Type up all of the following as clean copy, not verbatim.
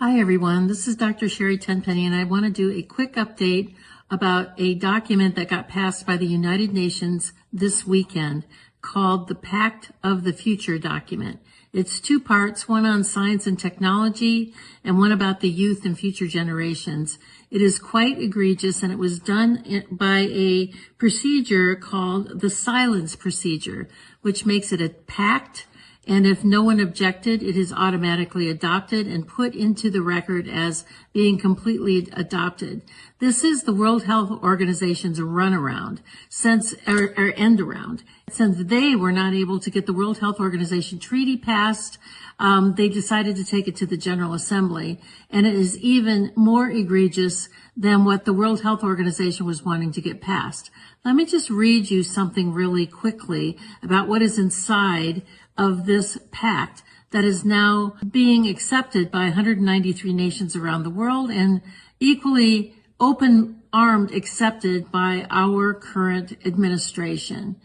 Hi everyone, this is Dr. Sherry Tenpenny, and I want to do a quick update about a document that got passed by the United Nations this weekend called the Pact of the Future document. It's two parts, one on science and technology and one about the youth and future generations. It is quite egregious, and it was done by a procedure called the silence procedure, which makes it a pact. And if no one objected, it is automatically adopted and put into the record as being completely adopted. This is the World Health Organization's runaround, or end around. Since they were not able to get the World Health Organization treaty passed, they decided to take it to the General Assembly. And it is even more egregious than what the World Health Organization was wanting to get passed. Let me just read you something really quickly about what is inside of this pact that is now being accepted by 193 nations around the world and equally open-armed accepted by our current administration.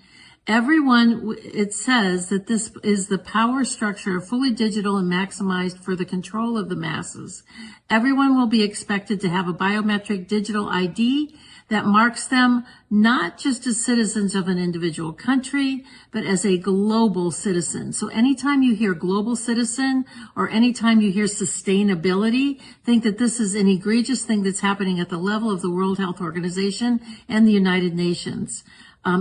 It says that this is the power structure, fully digital and maximized for the control of the masses. Everyone will be expected to have a biometric digital ID that marks them not just as citizens of an individual country, but as a global citizen. So anytime you hear global citizen or anytime you hear sustainability, think that this is an egregious thing that's happening at the level of the World Health Organization and the United Nations.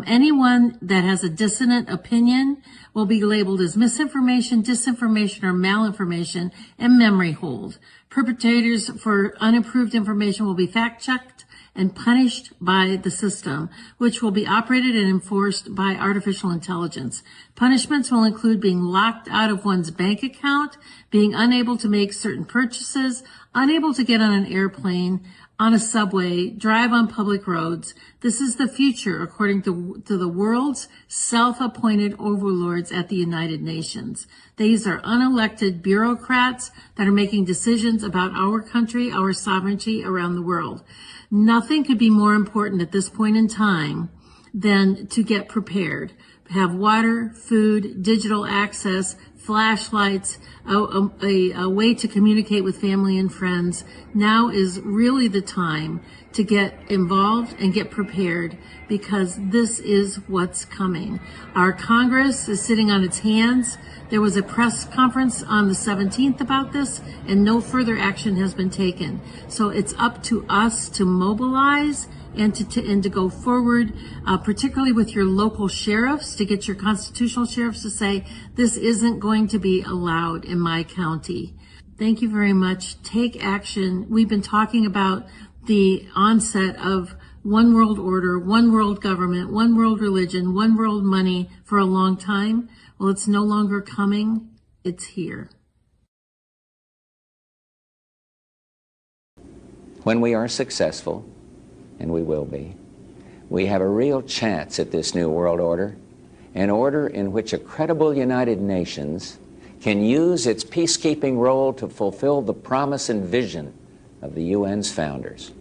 Anyone that has a dissonant opinion will be labeled as misinformation, disinformation, or malinformation and memory hold. Perpetrators for unapproved information will be fact-checked and punished by the system, which will be operated and enforced by artificial intelligence. Punishments will include being locked out of one's bank account, being unable to make certain purchases, unable to get on an airplane, on a subway, drive on public roads. This is the future, according to the world's self-appointed overlords at the United Nations. These are unelected bureaucrats that are making decisions about our country, our sovereignty around the world. Nothing could be more important at this point in time than to get prepared. Have water, food, digital access, flashlights, a way to communicate with family and friends. Now is really the time to get involved and get prepared, because this is what's coming. Our Congress is sitting on its hands. There was a press conference on the 17th about this, and no further action has been taken. So it's up to us to mobilize and to go forward, particularly with your local sheriffs, to get your constitutional sheriffs to say, this isn't going to be allowed in my county. Thank you very much. Take action. We've been talking about the onset of one world order, one world government, one world religion, one world money for a long time. Well, it's no longer coming. It's here. When we are successful, and we will be, we have a real chance at this new world order, an order in which a credible United Nations can use its peacekeeping role to fulfill the promise and vision of the UN's founders.